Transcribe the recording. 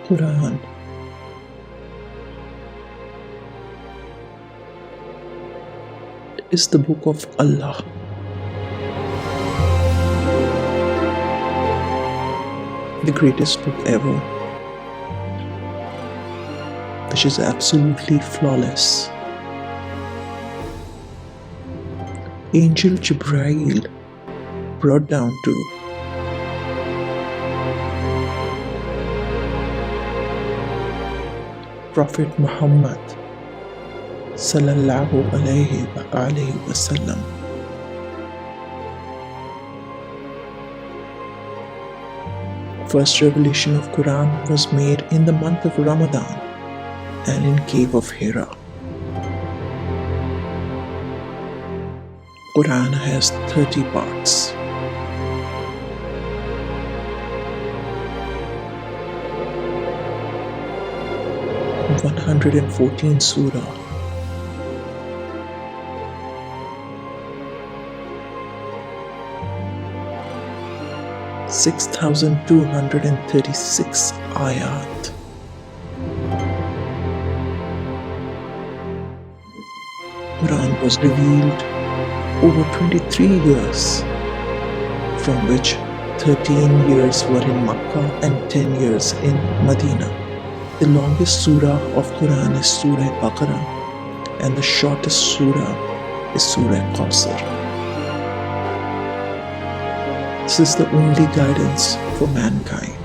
Quran is the book of Allah, the greatest book ever, which is absolutely flawless. Angel Jibrail brought down to Prophet Muhammad sallallahu alaihi wasallam. First revelation of Quran was made in the month of Ramadan and in cave of Hira. Quran has 30 parts. - 114 surah. - 6,236 ayat. Quran was revealed over 23 years, from which 13 years were in Makkah and 10 years in Medina. The longest surah of Quran is Surah Baqarah, and the shortest surah is Surah Qasr. This is the only guidance for mankind.